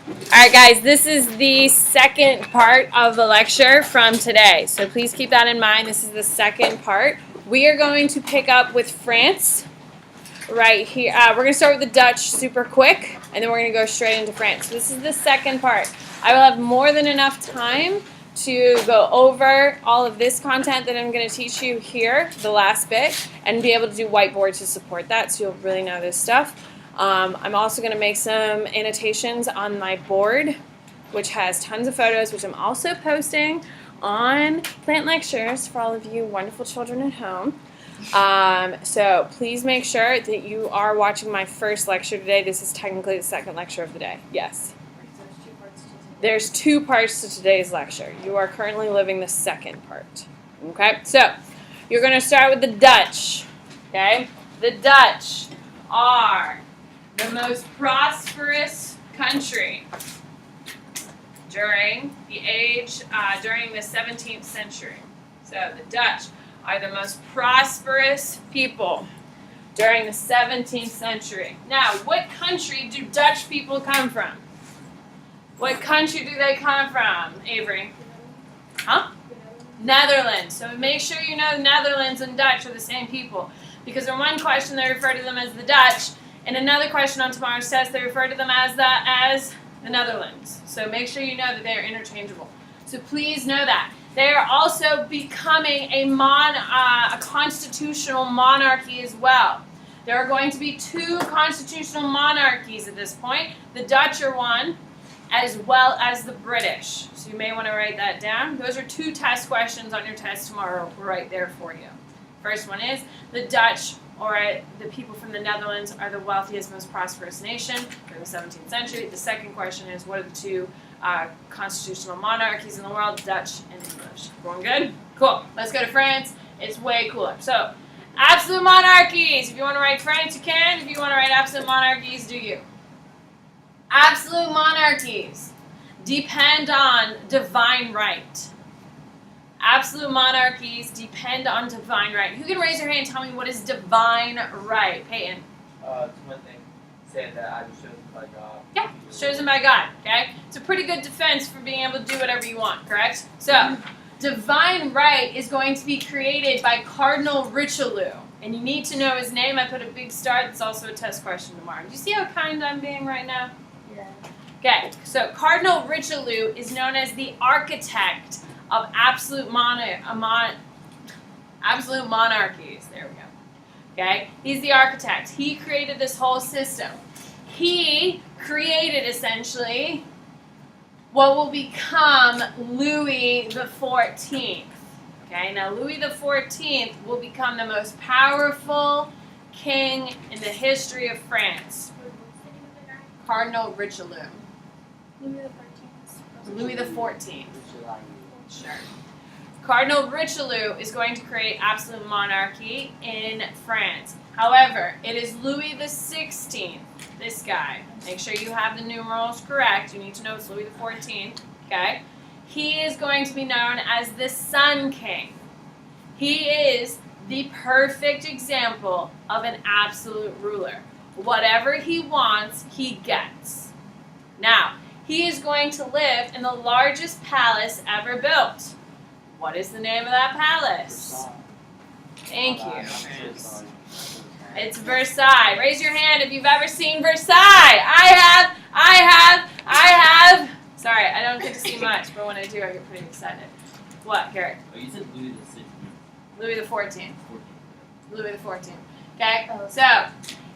Alright guys, this is the second part of the lecture from today. So please keep that in mind. This is the second part. We are going to pick up with France right here. We're going to start with the Dutch super quick, and then we're going to go straight into France. So this is the second part. I will have more than enough time to go over all of this content that I'm going to teach you here, the last bit, and be able to do whiteboard to support that so you'll really know this stuff. I'm also going to make some annotations on my board, which has tons of photos, which I'm also posting on Plant Lectures for all of you wonderful children at home. So please make sure that you are watching my first lecture today. This is technically the second lecture of the day. Yes. There's two parts to today's lecture. You are currently living the second part. Okay? So you're going to start with the Dutch. Okay? The Dutch are the most prosperous country during the 17th century. So the Dutch are the most prosperous people during the 17th century. Now, what country do Dutch people come from? What country do they come from, Avery? Huh? Netherlands. So make sure you know Netherlands and Dutch are the same people. Because in one question they refer to them as the Dutch, in another question on tomorrow's test they refer to them as the Netherlands. So make sure you know that they are interchangeable. So please know that. They are also becoming a constitutional monarchy as well. There are going to be two constitutional monarchies at this point. The Dutch are one, as well as the British. So you may want to write that down. Those are two test questions on your test tomorrow right there for you. First one is, the Dutch, or the people from the Netherlands, are the wealthiest, most prosperous nation during the 17th century. The second question is, what are the two constitutional monarchies in the world, Dutch and English? Going good? Cool. Let's go to France. It's way cooler. So, absolute monarchies. If you want to write France, you can. If you want to write absolute monarchies, do you. Absolute monarchies depend on divine right. Absolute monarchies depend on divine right. Who can raise your hand and tell me what is divine right? Peyton. It's one thing. Say that I was chosen by God. Yeah, chosen by God. Okay? It's a pretty good defense for being able to do whatever you want, correct? So, divine right is going to be created by Cardinal Richelieu. And you need to know his name. I put a big star. That's also a test question tomorrow. Do you see how kind I'm being right now? Yeah. Okay, so Cardinal Richelieu is known as the architect of absolute monarchies. There we go. Okay, he's the architect. He created this whole system. He created essentially what will become Louis the 14th. Okay, now Louis the 14th will become the most powerful king in the history of France. Cardinal Richelieu. Louis the 14th. Sure. Cardinal Richelieu is going to create absolute monarchy in France. However, it is Louis the 16th, this guy. Make sure you have the numerals correct. You need to know it's Louis the 14th, okay? He is going to be known as the Sun King. He is the perfect example of an absolute ruler. Whatever he wants, he gets. Now, he is going to live in the largest palace ever built. What is the name of that palace? Thank you. It's Versailles. Raise your hand if you've ever seen Versailles. I have. Sorry, I don't get to see much, but when I do, I get pretty excited. What, Garrett? Oh, you said Louis the 16th. Louis the 14th. Louis the 14th. Okay? So,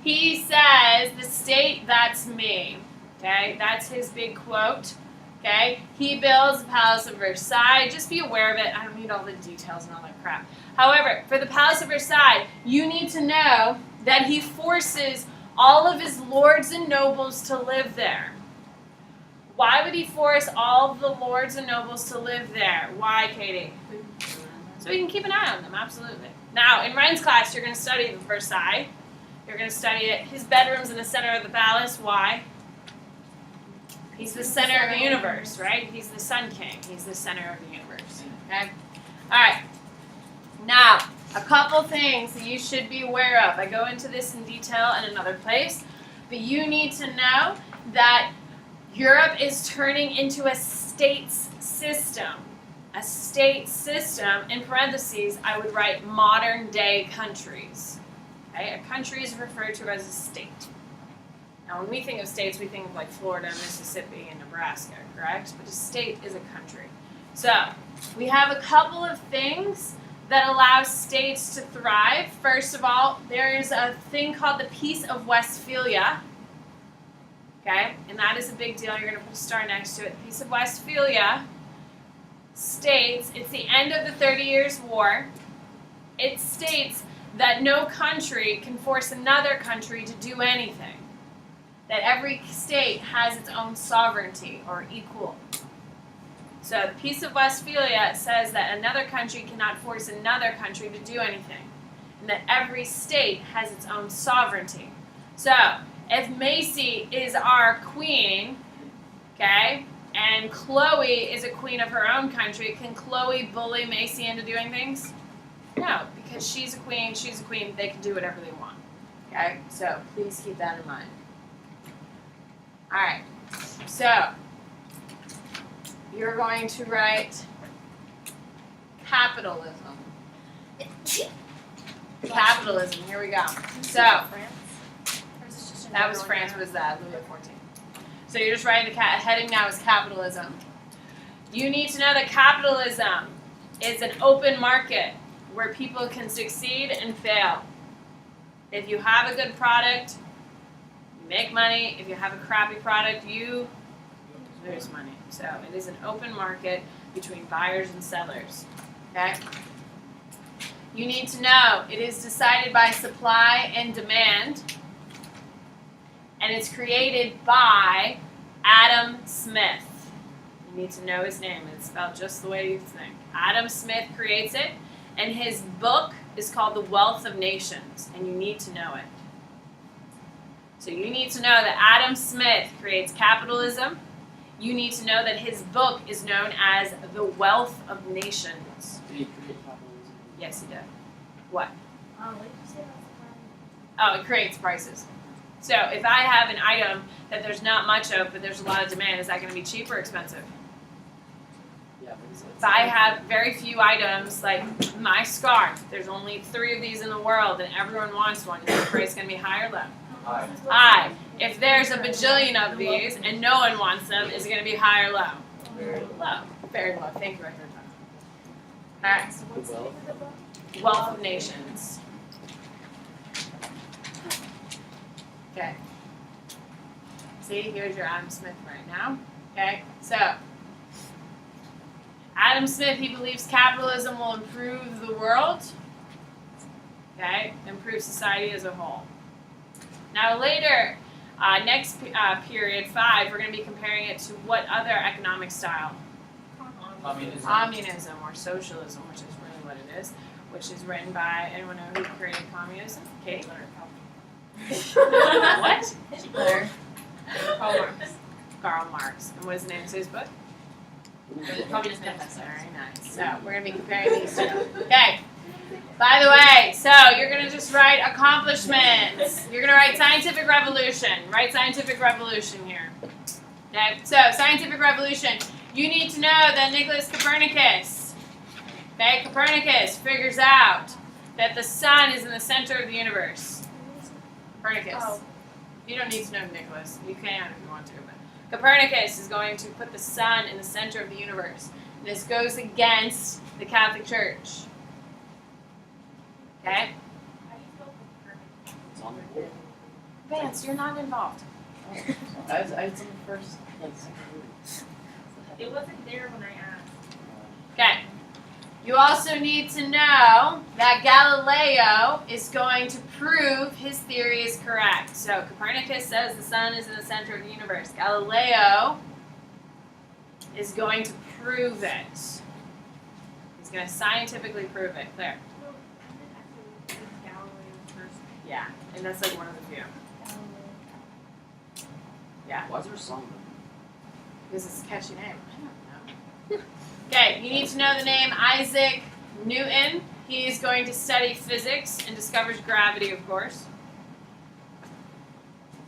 he says, the state, that's me. Okay? That's his big quote. Okay? He builds the Palace of Versailles. Just be aware of it. I don't need all the details and all that crap. However, for the Palace of Versailles, you need to know that he forces all of his lords and nobles to live there. Why would he force all of the lords and nobles to live there? Why, Katie? So he can keep an eye on them, absolutely. Now, in Ryan's class, you're going to study Versailles. You're going to study it. His bedroom's in the center of the palace. Why? He's the center of the universe, right? He's the Sun King. He's the center of the universe. Okay? All right. Now, a couple things that you should be aware of. I go into this in detail in another place, but you need to know that Europe is turning into a states system. A state system, in parentheses, I would write modern day countries. Okay? A country is referred to as a state. Now, when we think of states, we think of like Florida, Mississippi, and Nebraska, correct? But a state is a country. So, we have a couple of things that allow states to thrive. First of all, there is a thing called the Peace of Westphalia. Okay? And that is a big deal. You're going to put a star next to it. The Peace of Westphalia states, it's the end of the 30 Years' War. It states that no country can force another country to do anything. That every state has its own sovereignty, or equal. So the Peace of Westphalia says that another country cannot force another country to do anything. And that every state has its own sovereignty. So, if Macy is our queen, okay, and Chloe is a queen of her own country, can Chloe bully Macy into doing things? No, because she's a queen, they can do whatever they want. Okay, so please keep that in mind. Alright, so you're going to write capitalism. Capitalism, here we go. So, that was France, was that Louis XIV. So you're just writing the heading now is capitalism. You need to know that capitalism is an open market where people can succeed and fail. If you have a good product, you make money. If you have a crappy product, you lose money. So it is an open market between buyers and sellers. Okay? You need to know it is decided by supply and demand. And it's created by Adam Smith. You need to know his name. It's spelled just the way you think. Adam Smith creates it, and his book is called The Wealth of Nations, and you need to know it. So you need to know that Adam Smith creates capitalism. You need to know that his book is known as The Wealth of Nations. Did he create capitalism? Yes, he did. What? What did you say about Oh, it creates prices. So if I have an item that there's not much of, but there's a lot of demand, is that going to be cheap or expensive? Yeah, If I have very few items, like my scarf, there's only 3 of these in the world, and everyone wants one, is the price going to be high or low? High. High. If there's a bajillion of these and no one wants them, is it going to be high or low? Very Low. Very low. Thank you, Richard. All right. What's the name of the book? Wealth of Nations. Okay. See, here's your Adam Smith right now. Okay, so Adam Smith, he believes capitalism will improve the world. Okay, improve society as a whole. Now later, next period 5, we're going to be comparing it to what other economic style? Communism. Communism or socialism, which is really what it is, which is written by, anyone know who created communism? Katie? What? Hitler. Karl Marx. Karl Marx. And what is the name of his book? Communist Manifesto. Very nice. So we're going to be comparing these two. Okay. By the way, so you're going to just write accomplishments. You're going to write scientific revolution. Write scientific revolution here. Okay. So scientific revolution. You need to know that Nicholas Copernicus, okay, Copernicus figures out that the sun is in the center of the universe. Copernicus. Oh. You don't need to know Nicholas. You can if you want to. But Copernicus is going to put the sun in the center of the universe. And this goes against the Catholic Church. Okay? It's on the board. Vance, you're not involved. I had some first, like, second reading. It wasn't there when I asked. Okay. You also need to know that Galileo is going to prove his theory is correct. So Copernicus says the sun is in the center of the universe. Galileo is going to prove it. He's going to scientifically prove it. Claire? Well, I did actually read Galileo's first. Yeah, and that's like one of the few. Yeah, Why is there a song though? because it's a catchy name. I don't know. Okay, you need to know the name Isaac Newton. He is going to study physics and discovers gravity, of course.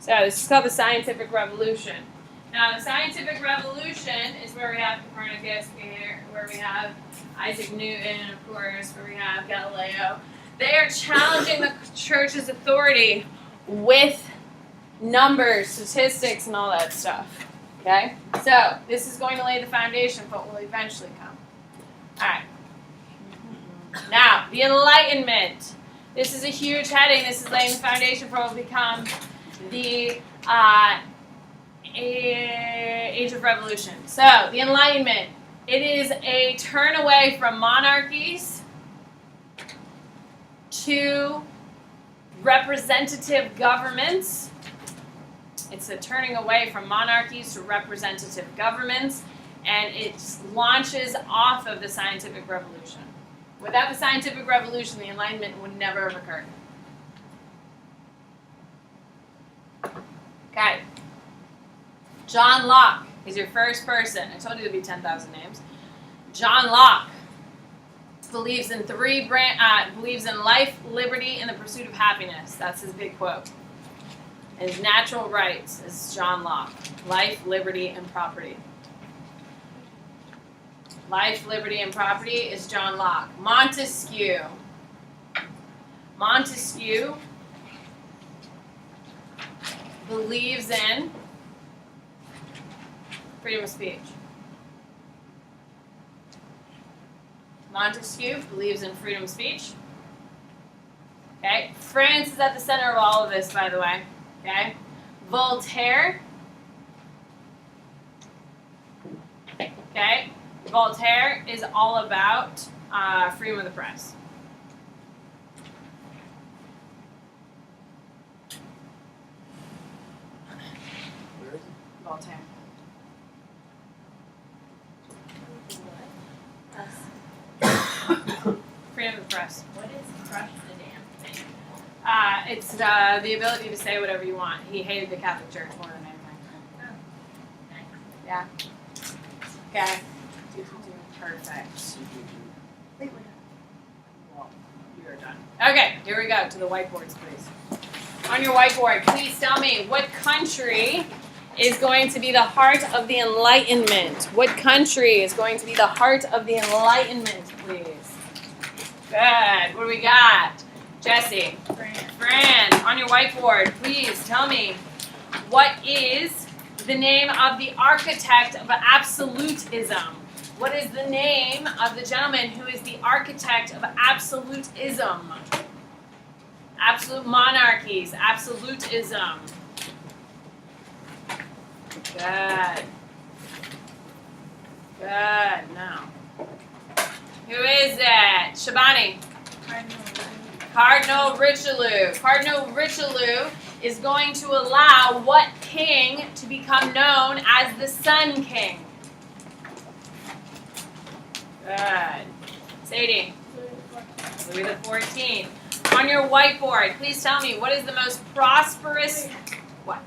So this is called the scientific revolution. Now, the scientific revolution is where we have Copernicus, where we have Isaac Newton, of course, where we have Galileo. They are challenging the church's authority with numbers, statistics, and all that stuff. Okay? So, this is going to lay the foundation for what will eventually come. Alright. Now, the Enlightenment. This is a huge heading. This is laying the foundation for what will become the Age of Revolution. So, the Enlightenment. It is a turn away from monarchies to representative governments. It's a turning away from monarchies to representative governments, and it launches off of the scientific revolution. Without the scientific revolution, the Enlightenment would never have occurred. Okay. John Locke is your first person. I told you there'd be 10,000 names. John Locke believes in believes in life, liberty, and the pursuit of happiness. That's his big quote. And his natural rights is John Locke. Life, liberty, and property. Life, liberty, and property is John Locke. Montesquieu. Montesquieu believes in freedom of speech. Montesquieu believes in freedom of speech. Okay, France is at the center of all of this, by the way. Okay, Voltaire. Okay, Voltaire is all about freedom of the press. Where is it? Voltaire. Freedom of the press. What is crush the damn thing? It's the ability to say whatever you want. He hated the Catholic Church more than anything. Nice. Yeah. Okay. Perfect. Wait, Well, you're done. Okay, here we go to the whiteboards, please. On your whiteboard, please tell me what country is going to be the heart of the Enlightenment. What country is going to be the heart of the Enlightenment, please? Good. What do we got? Jesse. Fran, on your whiteboard, please tell me what is the name of the architect of absolutism? What is the name of the gentleman who is the architect of absolutism? Absolute monarchies, absolutism. Good. Good. Now, who is it? Shabani. Cardinal Richelieu. Cardinal Richelieu is going to allow what king to become known as the Sun King? Good. Sadie. Louis the 14th. On your whiteboard, please tell me what is the most prosperous. What?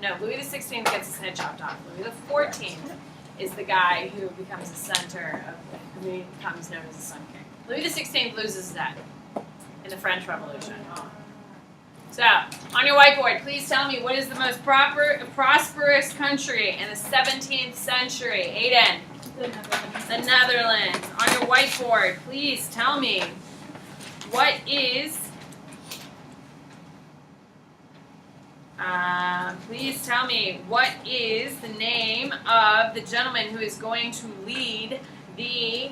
No, Louis the 16th gets his head chopped off. Louis the 14th is the guy who becomes the center of, who becomes known as the Sun King. Louis the 16th loses his head in the French Revolution. So, on your whiteboard, please tell me what is the most prosperous country in the 17th century? Aiden. The Netherlands. On your whiteboard, please tell me what is. Please tell me what is the name of the gentleman who is going to lead the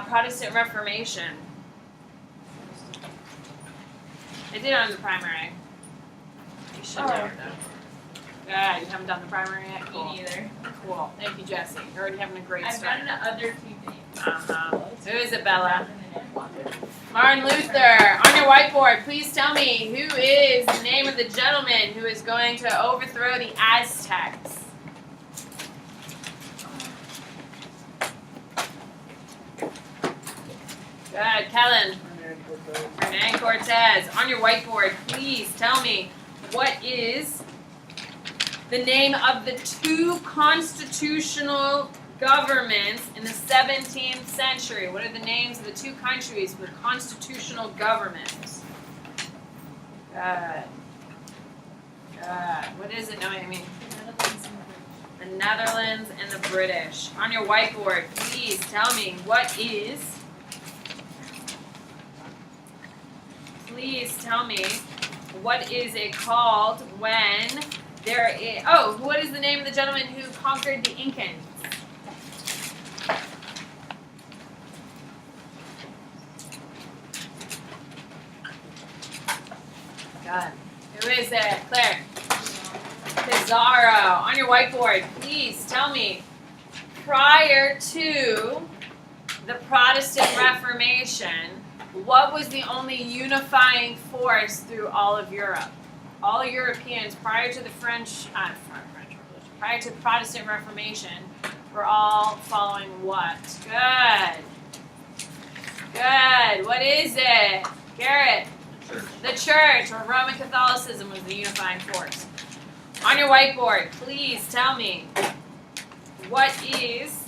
Protestant Reformation? I did it on the primary. You should know it though. Good. You haven't done the primary yet? Cool. Me neither. Cool. Thank you, Jesse. You're already having a great I've start. done the other two things. Who is it, Bella? Martin Luther. On your whiteboard, please tell me who is the name of the gentleman who is going to overthrow the Aztecs? Good. Kellen. Hernan Cortez. On your whiteboard, please tell me what is the name of the two constitutional governments in the 17th century. What are the names of the two countries with constitutional governments? Good. Good. What is it? No, I mean. Netherlands, and the British. On your whiteboard, please tell me what is it called when there is, what is the name of the gentleman who conquered the Incans? God. Who is it? Claire. Pizarro. On your whiteboard, please tell me, prior to the Protestant Reformation, what was the only unifying force through all of Europe? All Europeans, prior to the prior to the Protestant Reformation, were all following what? Good. Good. What is it? Garrett. The church, or Roman Catholicism, was the unifying force. On your whiteboard, please tell me what is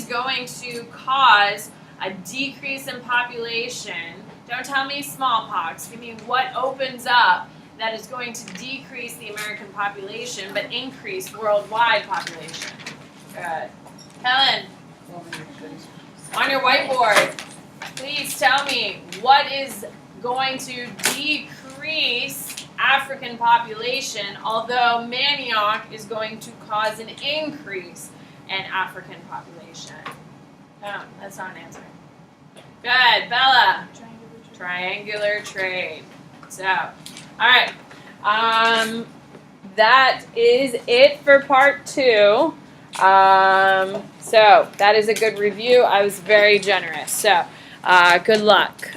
going to cause a decrease in population. Don't tell me smallpox. Give me what opens up that is going to decrease the American population but increase worldwide population. Good. Helen, on your whiteboard, please tell me what is going to decrease African population, although manioc is going to cause an increase in African population. Oh, that's not an answer. Good. Bella. Triangular trade. So, all right. That is it for part 2. So that is a good review. I was very generous. So, good luck.